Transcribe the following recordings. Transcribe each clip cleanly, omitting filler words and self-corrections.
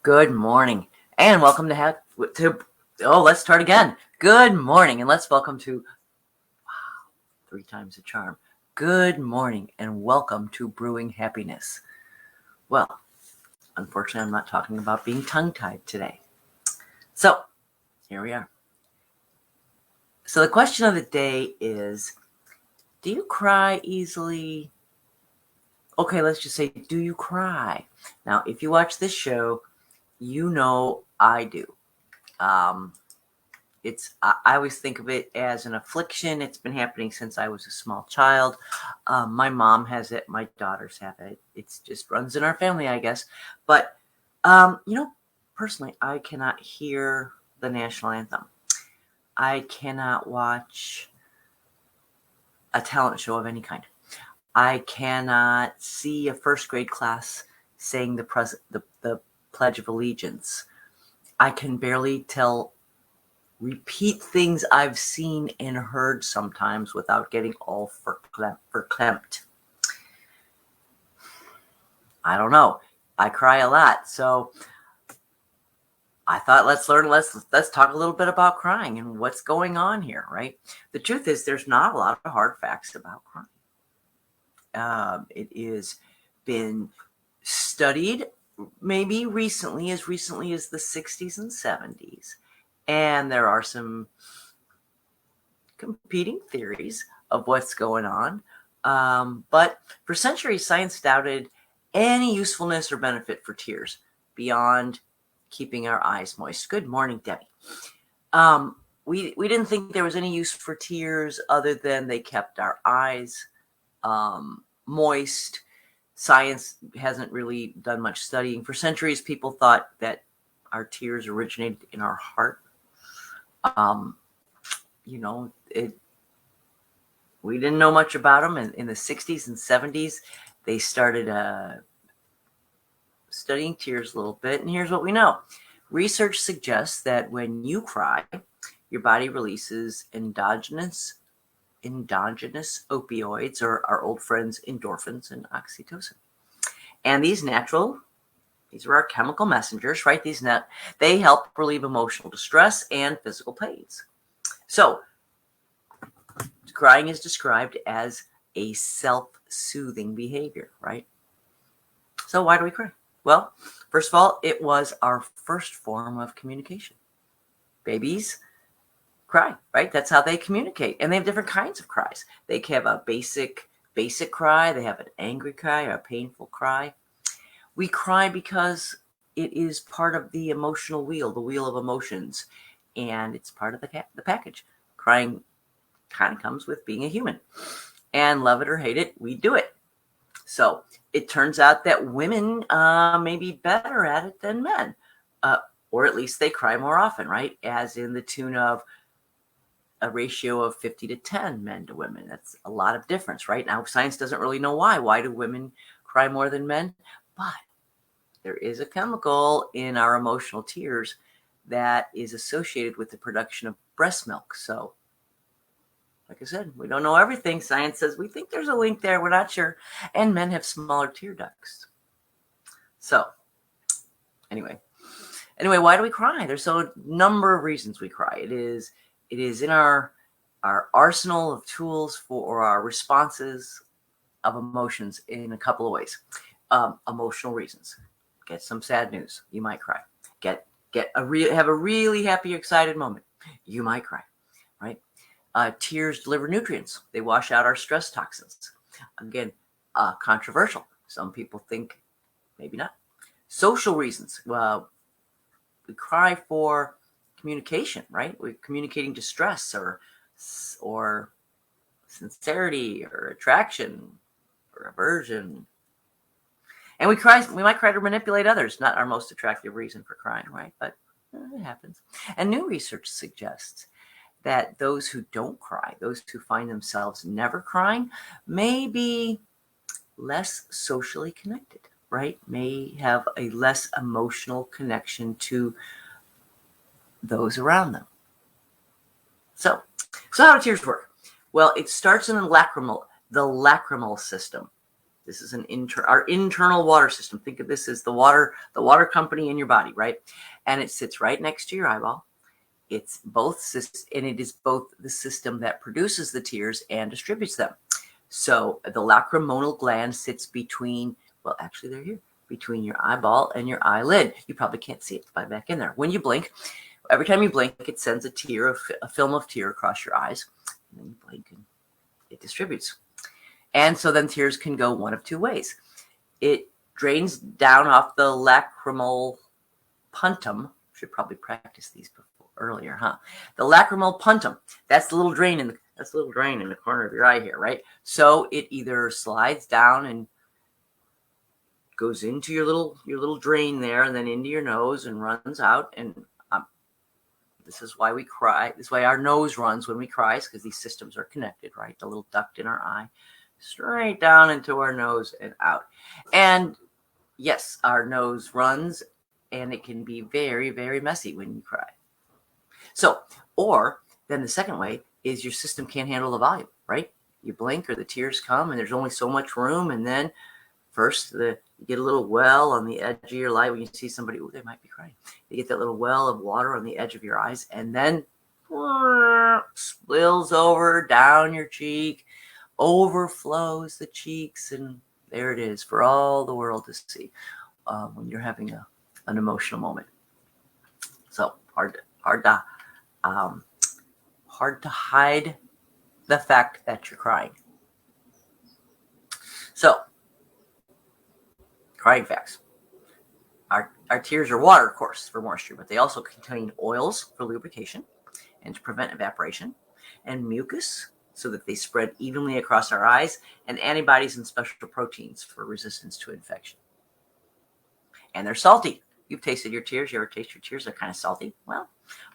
Good morning, and welcome let's start again. Good morning, and let's welcome to, wow, three times the charm. Good morning, and welcome to Brewing Happiness. Well, unfortunately, I'm not talking about being tongue-tied today. So, here we are. So the question of the day is, do you cry easily? Okay, let's just say, do you cry? Now, if you watch this show, you know I do. I always think of it as an affliction. It's been happening since I was a small child. My mom has it. My daughters have it. It just runs in our family, I guess. But, personally, I cannot hear the national anthem. I cannot watch a talent show of any kind. I cannot see a first grade class saying the Pledge of Allegiance. I can barely repeat things I've seen and heard sometimes without getting all verklempt. I don't know. I cry a lot, so I thought let's talk a little bit about crying and what's going on here, right? The truth is there's not a lot of hard facts about crying. It is been studied maybe recently as the 60s and 70s. And there are some competing theories of what's going on. But for centuries, science doubted any usefulness or benefit for tears beyond keeping our eyes moist. Good morning, Debbie. We didn't think there was any use for tears other than they kept our eyes moist. Science hasn't really done much studying. For centuries, people thought that our tears originated in our heart. We didn't know much about them. In the 60s and 70s, they started studying tears a little bit. And here's what we know. Research suggests that when you cry, your body releases endogenous opioids, or our old friends endorphins and oxytocin. And these are our chemical messengers, right? They help relieve emotional distress and physical pains. So crying is described as a self-soothing behavior, right? So why do we cry? Well, first of all, it was our first form of communication. Babies cry, right? That's how they communicate. And they have different kinds of cries. They have a basic cry. They have an angry cry or a painful cry. We cry because it is part of the emotional wheel, the wheel of emotions. And it's part of the package. Crying kind of comes with being a human. And love it or hate it, we do it. So it turns out that women may be better at it than men. Or at least they cry more often, right? As in the tune of a ratio of 50 to 10 men to women. That's a lot of difference, right? Now, science doesn't really know why. Why do women cry more than men? But there is a chemical in our emotional tears that is associated with the production of breast milk. So, like I said, we don't know everything. Science says we think there's a link there. We're not sure. And men have smaller tear ducts. So, anyway, why do we cry? There's a number of reasons we cry. It is in our arsenal of tools for our responses of emotions in a couple of ways. Emotional reasons. Get some sad news, you might cry. Have a really happy, excited moment, you might cry, right? Tears deliver nutrients. They wash out our stress toxins. Again, controversial. Some people think maybe not. Social reasons. We cry for communication, right? We're communicating distress or sincerity or attraction or aversion. And we might cry to manipulate others. Not our most attractive reason for crying, right? But it happens. And new research suggests that those who don't cry, those who find themselves never crying, may be less socially connected, right? May have a less emotional connection to those around them. So how do tears work? Well, it starts in the lacrimal system. This is our internal water system. Think of this as the water company in your body, right? And it sits right next to your eyeball. It's both, and it is both the system that produces the tears and distributes them. So the lacrimal gland sits between, well, actually they're here, between your eyeball and your eyelid. You probably can't see it by back in there. When you blink, every time you blink, it sends a film of tear across your eyes. And then you blink and it distributes. And so then tears can go one of two ways. It drains down off the lacrimal punctum. Should probably practice these earlier, huh? The lacrimal punctum. That's the little drain in the corner of your eye here, right? So it either slides down and goes into your little drain there, and then into your nose and runs out. And this is why we cry. This is why our nose runs when we cry, because these systems are connected, right? The little duct in our eye, straight down into our nose and out. And yes, our nose runs, and it can be very, very messy when you cry. So, or then the second way is your system can't handle the volume, right? You blink or the tears come and there's only so much room. And then first you get a little well on the edge of your light when you see somebody, they might be crying. You get that little well of water on the edge of your eyes, and then spills over down your cheek, overflows the cheeks, and there it is for all the world to see when you're having an emotional moment. So hard to hide the fact that you're crying. So, crying facts. Our tears are water, of course, for moisture, but they also contain oils for lubrication and to prevent evaporation, and mucus so that they spread evenly across our eyes, and antibodies and special proteins for resistance to infection. And they're salty. You've tasted your tears. You ever taste your tears? They're kind of salty. Well,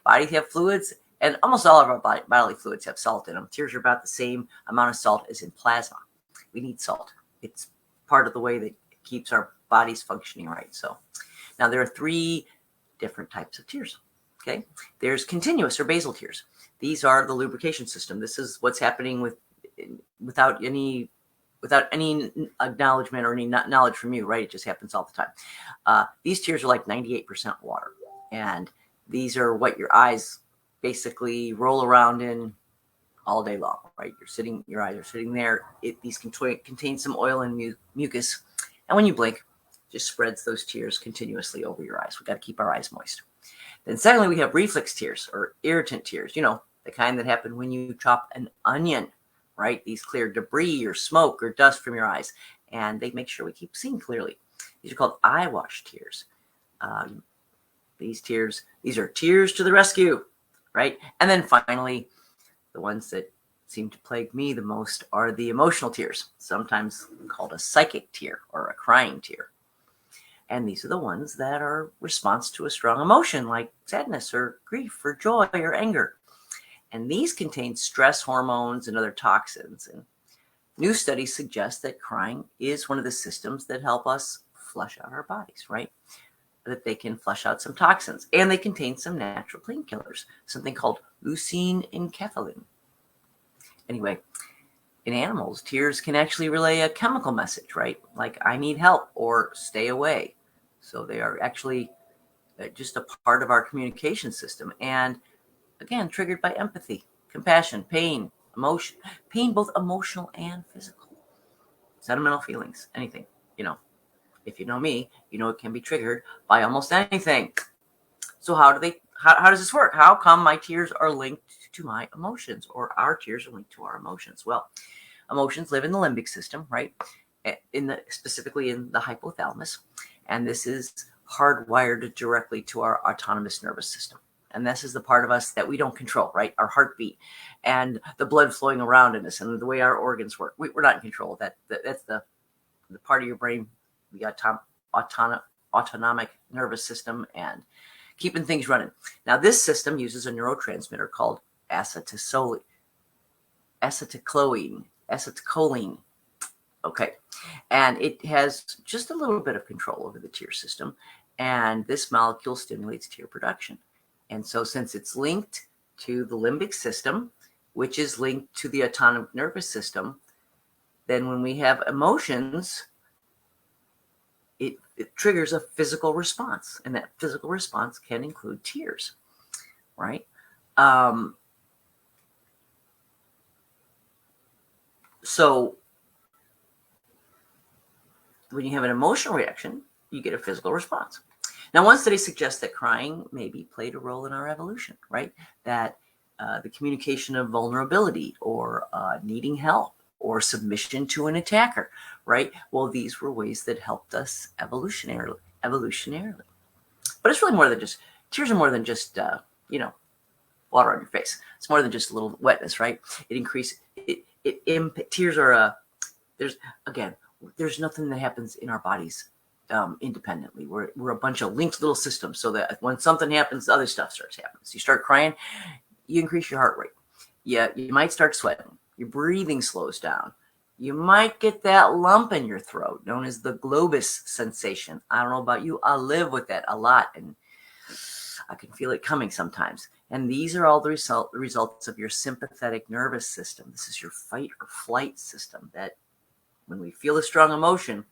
bodies have fluids, and almost all of our bodily fluids have salt in them. Tears are about the same amount of salt as in plasma. We need salt. It's part of the way that keeps our bodies functioning right. So now there are 3 different types of tears. Okay, there's continuous or basal tears. These are the lubrication system. This is what's happening without any acknowledgement or any knowledge from you, right? It just happens all the time. These tears are like 98% water, and these are what your eyes basically roll around in all day long, right? Your eyes are sitting there. These contain some oil and mucus, and when you blink, it just spreads those tears continuously over your eyes. We've got to keep our eyes moist. Then secondly, we have reflex tears or irritant tears, the kind that happen when you chop an onion, right? These clear debris or smoke or dust from your eyes, and they make sure we keep seeing clearly. These are called eye wash tears. These are tears to the rescue, right? And then finally, the ones that seem to plague me the most are the emotional tears, sometimes called a psychic tear or a crying tear. And these are the ones that are response to a strong emotion like sadness or grief or joy or anger. And these contain stress hormones and other toxins. And new studies suggest that crying is one of the systems that help us flush out our bodies, right? That they can flush out some toxins. And they contain some natural painkillers, something called leucine and enkephalin. Anyway, in animals, tears can actually relay a chemical message, right? Like, I need help or stay away. So they are actually just a part of our communication system. And again, triggered by empathy, compassion, pain, emotion, pain, both emotional and physical, sentimental feelings, anything, if you know me, it can be triggered by almost anything. So how does this work? How come my tears are linked to my emotions, or our tears are linked to our emotions? Well, emotions live in the limbic system, right? Specifically in the hypothalamus. And this is hardwired directly to our autonomous nervous system. And this is the part of us that we don't control, right? Our heartbeat and the blood flowing around in us and the way our organs work. We're not in control of that. That's the part of your brain, the autonomic nervous system and keeping things running. Now, this system uses a neurotransmitter called acetylcholine. Okay. And it has just a little bit of control over the tear system. And this molecule stimulates tear production. And so since it's linked to the limbic system, which is linked to the autonomic nervous system, then when we have emotions, it triggers a physical response, and that physical response can include tears, right? So when you have an emotional reaction, you get a physical response. Now, one study suggests that crying maybe played a role in our evolution, right? That the communication of vulnerability or needing help or submission to an attacker, right? Well, these were ways that helped us evolutionarily. But it's really more than just, tears are more than just, water on your face. It's more than just a little wetness, right? It increases, tears are, there's nothing that happens in our bodies independently. We're a bunch of linked little systems, so that when something happens, other stuff starts happening. So you start crying, you increase your heart rate. Yeah, you might start sweating. Your breathing slows down. You might get that lump in your throat known as the globus sensation. I don't know about you. I live with that a lot, and I can feel it coming sometimes. And these are all the results of your sympathetic nervous system. This is your fight or flight system, that when we feel a strong emotion,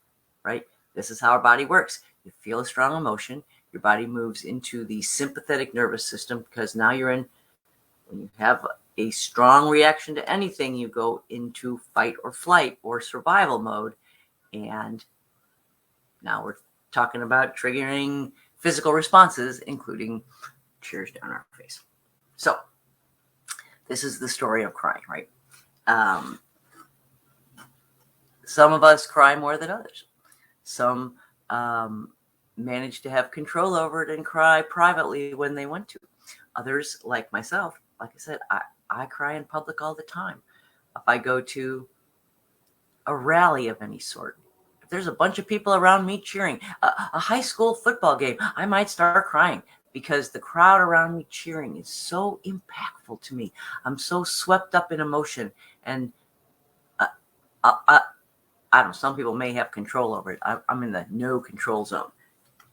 right, this is how our body works. You feel a strong emotion, your body moves into the sympathetic nervous system, because now when you have a strong reaction to anything, you go into fight or flight or survival mode. And now we're talking about triggering physical responses, including tears down our face. So this is the story of crying, right? Some of us cry more than others. Some manage to have control over it and cry privately when they want to. Others, like myself, like I said, I cry in public all the time. If I go to a rally of any sort, if there's a bunch of people around me cheering, a high school football game, I might start crying, because the crowd around me cheering is so impactful to me. I'm so swept up in emotion, and I don't know, some people may have control over it. I'm in the no control zone.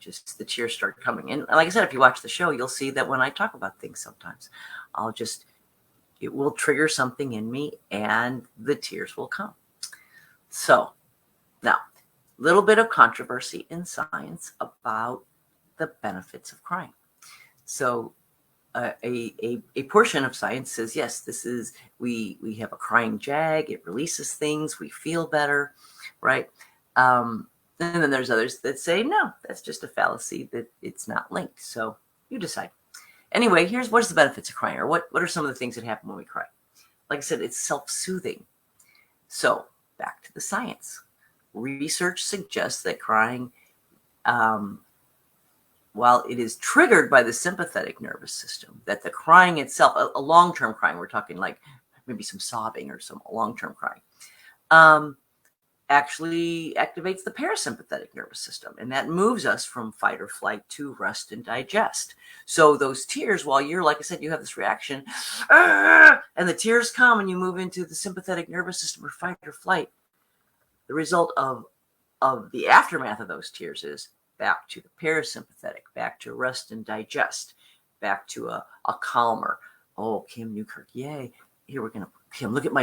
Just the tears start coming. And like I said, if you watch the show, you'll see that when I talk about things, sometimes it will trigger something in me and the tears will come. So now, a little bit of controversy in science about the benefits of crying. So a portion of science says, yes, we have a crying jag, it releases things, we feel better, right? And then there's others that say, no, that's just a fallacy, that it's not linked. So you decide. Anyway, what's the benefits of crying, or what are some of the things that happen when we cry? Like I said, it's self-soothing. So back to the science. Research suggests that crying, while it is triggered by the sympathetic nervous system, that the crying itself, a long-term crying, we're talking like maybe some sobbing or some long-term crying, actually activates the parasympathetic nervous system, and that moves us from fight or flight to rest and digest. So those tears, while you're, like I said, you have this reaction, and the tears come and you move into the sympathetic nervous system or fight or flight, the result of the aftermath of those tears is back to the parasympathetic, back to rest and digest, back to a calmer. Oh, Kim Newkirk, yay. Here Kim, look at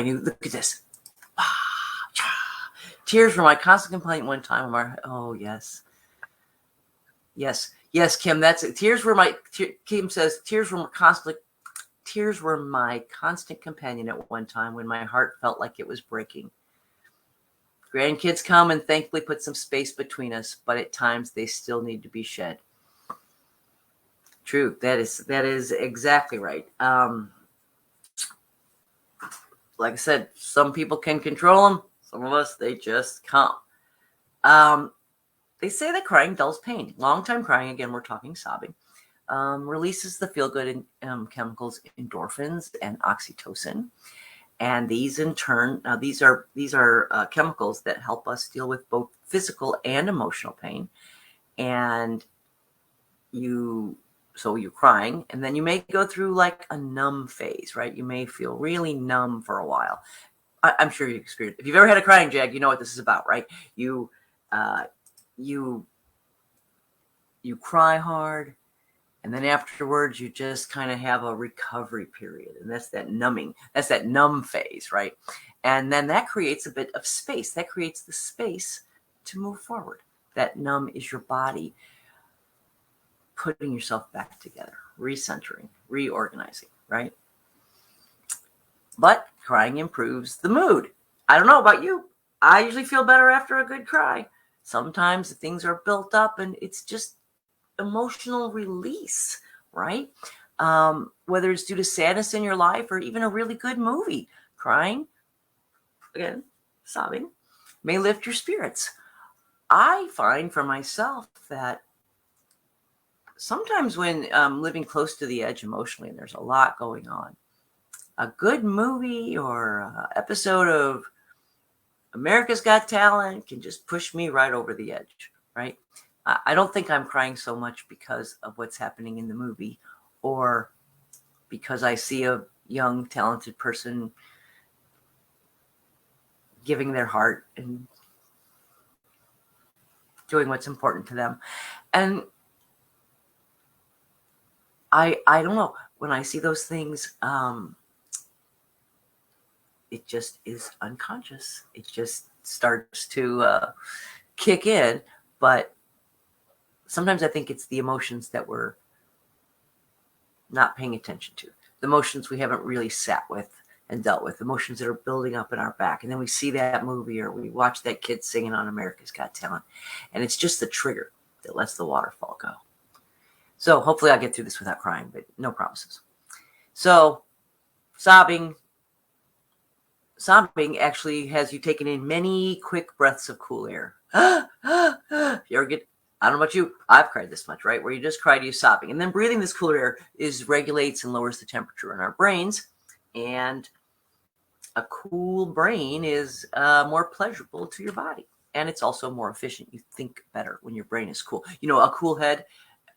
this. Tears were my constant complaint one time. Oh, yes. Yes, Kim, that's it. Kim says, tears were my constant companion at one time when my heart felt like it was breaking. Grandkids come and thankfully put some space between us, but at times they still need to be shed. True, that is exactly right. Like I said, some people can control them. Some of us, they just can't. They say that crying dulls pain. Long-time crying, again, we're talking sobbing, releases the feel-good chemicals endorphins and oxytocin. And these in turn, these are chemicals that help us deal with both physical and emotional pain. And so you're crying, and then you may go through like a numb phase, right? You may feel really numb for a while. I'm sure you experienced. If you've ever had a crying jag, you know what this is about, right? You cry hard, And then afterwards, you just kind of have a recovery period. And that's that numbing. That's that numb phase, right? And then that creates a bit of space. That creates the space to move forward. That numb is your body putting yourself back together, recentering, reorganizing, right? But crying improves the mood. I don't know about you. I usually feel better after a good cry. Sometimes things are built up and it's just emotional release, right? Whether it's due to sadness in your life or even a really good movie, crying, again, sobbing, may lift your spirits. I find for myself that sometimes when I'm living close to the edge emotionally and there's a lot going on, a good movie or episode of America's Got Talent can just push me right over the edge, right? I don't think I'm crying so much because of what's happening in the movie or because I see a young, talented person giving their heart and doing what's important to them. And I don't know, when I see those things, it just is unconscious. It just starts to kick in. But sometimes I think it's the emotions that we're not paying attention to, the emotions we haven't really sat with and dealt with, emotions that are building up in our back. And then we see that movie or we watch that kid singing on America's Got Talent. And it's just the trigger that lets the waterfall go. So hopefully I'll get through this without crying, but no promises. So sobbing actually has you taking in many quick breaths of cool air. You ever get, I don't know about you, I've cried this much, right? Where you just cry to you sobbing. And then breathing this cooler air regulates and lowers the temperature in our brains. And a cool brain is more pleasurable to your body. And it's also more efficient. You think better when your brain is cool. You know, a cool head,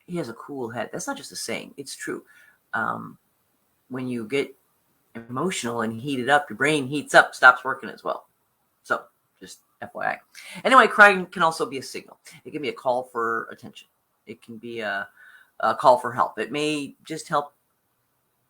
he has a cool head. That's not just a saying. It's true. When you get emotional and heated up, your brain heats up, stops working as well. So just FYI. Anyway, crying can also be a signal. It can be a call for attention. It can be a call for help. It may just help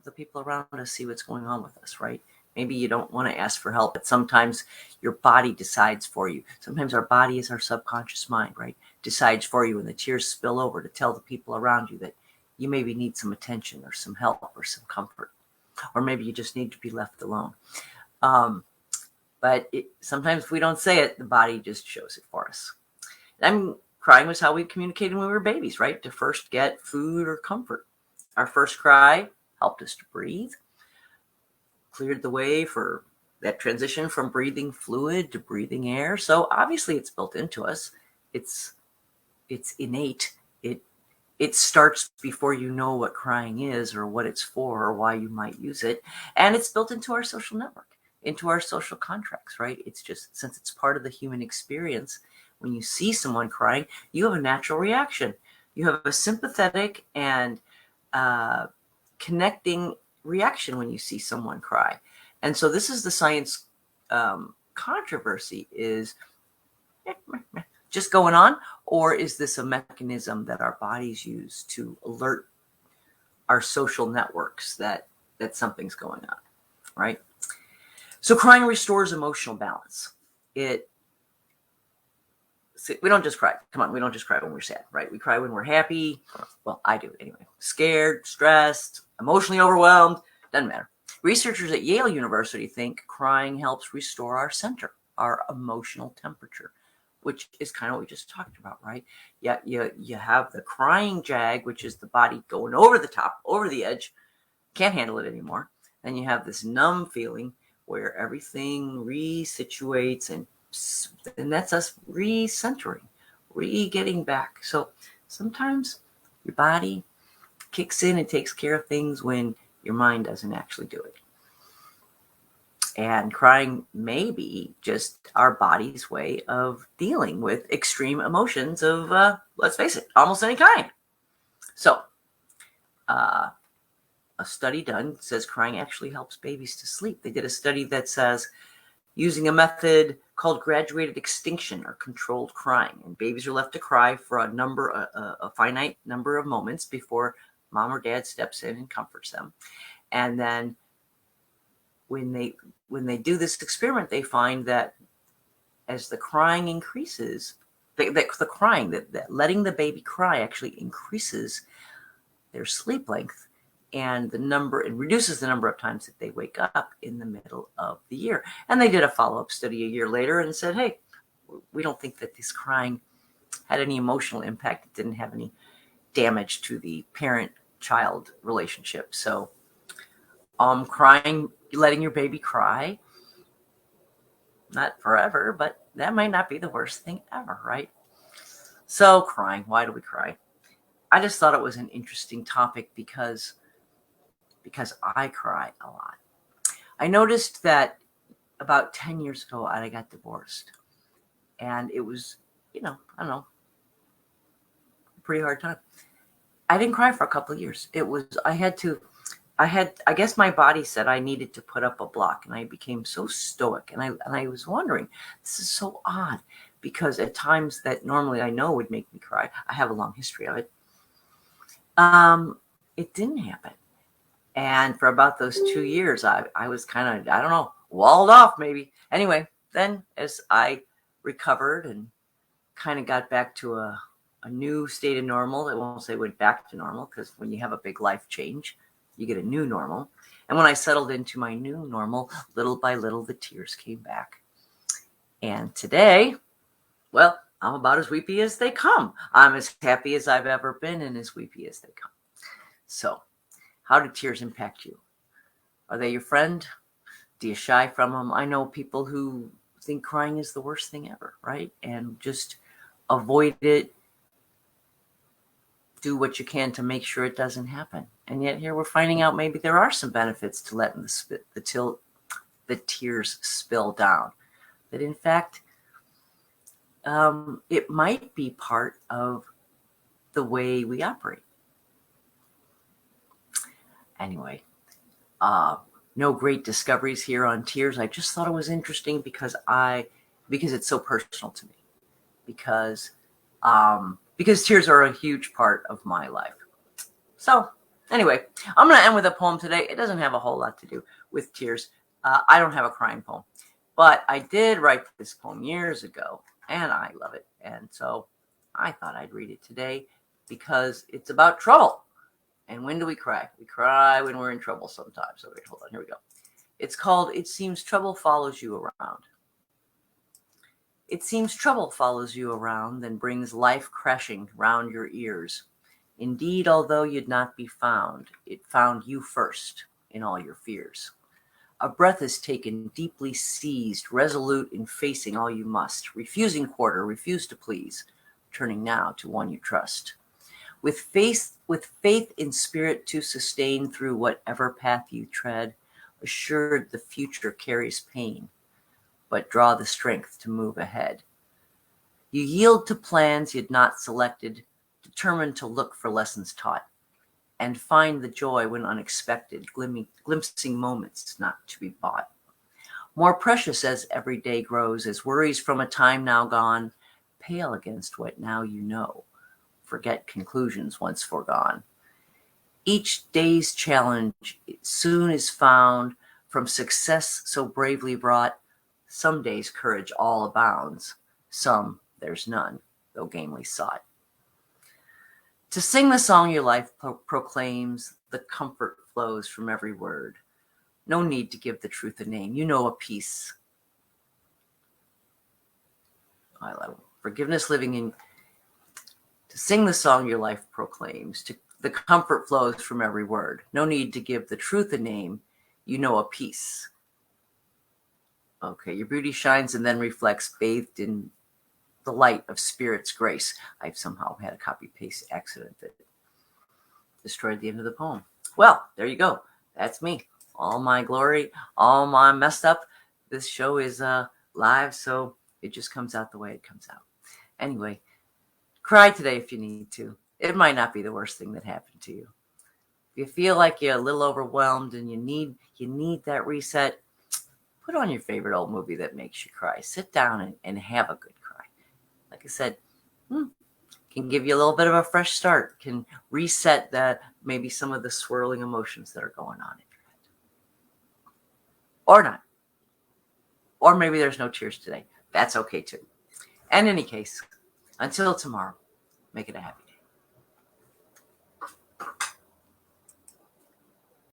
the people around us see what's going on with us, right? Maybe you don't want to ask for help, but sometimes your body decides for you. Sometimes our body is our subconscious mind, right? Decides for you, and the tears spill over to tell the people around you that you maybe need some attention or some help or some comfort. Or maybe you just need to be left alone. But sometimes if we don't say it, the body just shows it for us. And crying was how we communicated when we were babies, right? To first get food or comfort. Our first cry helped us to breathe, cleared the way for that transition from breathing fluid to breathing air. So obviously it's built into us. It's innate. It starts before you know what crying is or what it's for or why you might use it. And it's built into our social network, into our social contracts, right? It's just, since it's part of the human experience, when you see someone crying, you have a natural reaction. You have a sympathetic and connecting reaction when you see someone cry. And so this is the science controversy is just going on, or is this a mechanism that our bodies use to alert our social networks that something's going on, right? So crying restores emotional balance. We don't just cry. Come on, we don't just cry when we're sad, right? We cry when we're happy. Well, I do anyway. Scared, stressed, emotionally overwhelmed, doesn't matter. Researchers at Yale University think crying helps restore our center, our emotional temperature, which is kind of what we just talked about, right? Yeah, you have the crying jag, which is the body going over the top, over the edge, can't handle it anymore. Then you have this numb feeling where everything resituates, and that's us recentering, getting back. So sometimes your body kicks in and takes care of things when your mind doesn't actually do it. And crying may be just our body's way of dealing with extreme emotions of, let's face it, almost any kind. So, a study done says crying actually helps babies to sleep. They did a study that says using a method called graduated extinction or controlled crying. And babies are left to cry for a finite number of moments before Mom or dad steps in and comforts them. And then when they do this experiment, they find that as the crying increases, the crying, that letting the baby cry actually increases their sleep length and reduces the number of times that they wake up in the middle of the year. And they did a follow-up study a year later and said, hey, we don't think that this crying had any emotional impact. It didn't have any damage to the parent-child relationship. So crying, letting your baby cry, not forever, but that might not be the worst thing ever, right? So crying, why do we cry? I just thought it was an interesting topic because I cry a lot. I noticed that about 10 years ago, I got divorced. And it was, I don't know, a pretty hard time. I didn't cry for a couple of years. I guess my body said I needed to put up a block, and I became so stoic. And I was wondering, this is so odd, because at times that normally I know would make me cry, I have a long history of it. It didn't happen. And for about those 2 years, I was kind of, I don't know, walled off maybe. Anyway, then as I recovered and kind of got back to a new state of normal, I won't say went back to normal, because when you have a big life change, you get a new normal. And when I settled into my new normal, little by little, the tears came back. And today, well, I'm about as weepy as they come. I'm as happy as I've ever been and as weepy as they come. So, how do tears impact you? Are they your friend? Do you shy from them? I know people who think crying is the worst thing ever, right? And just avoid it. Do what you can to make sure it doesn't happen. And yet here we're finding out maybe there are some benefits to letting the tears spill down. That in fact, it might be part of the way we operate. Anyway, no great discoveries here on tears. I just thought it was interesting because it's so personal to me. Because tears are a huge part of my life. So anyway, I'm going to end with a poem today. It doesn't have a whole lot to do with tears. I don't have a crying poem, but I did write this poem years ago, and I love it. And so I thought I'd read it today because it's about trouble. And when do we cry? We cry when we're in trouble sometimes. So wait, hold on. Here we go. It's called It Seems Trouble Follows You Around. It seems trouble follows you around, then brings life crashing round your ears. Indeed, although you'd not be found, it found you first in all your fears. A breath is taken, deeply seized, resolute in facing all you must, refusing quarter, refuse to please, turning now to one you trust. With faith in spirit to sustain through whatever path you tread, assured the future carries pain, but draw the strength to move ahead. You yield to plans you'd not selected, determined to look for lessons taught, and find the joy when unexpected, glimpsing moments not to be bought. More precious as every day grows, as worries from a time now gone pale against what now you know, forget conclusions once foregone. Each day's challenge soon is found, from success so bravely brought. Some days courage all abounds, some there's none, though gamely sought. To sing the song your life proclaims, the comfort flows from every word. No need to give the truth a name, you know a peace. Forgiveness living in. To sing the song your life proclaims, the comfort flows from every word. No need to give the truth a name, you know a peace. Okay, your beauty shines and then reflects, bathed in the light of Spirit's grace. I've somehow had a copy-paste accident that destroyed the end of the poem. Well, there you go. That's me. All my glory, all my messed up. This show is live, so it just comes out the way it comes out. Anyway, cry today if you need to. It might not be the worst thing that happened to you. If you feel like you're a little overwhelmed and you need that reset, put on your favorite old movie that makes you cry. Sit down and have a good cry. Like I said, can give you a little bit of a fresh start, can reset that maybe some of the swirling emotions that are going on in your head. Or not. Or maybe there's no tears today. That's okay too. In any case, until tomorrow, make it a happy day.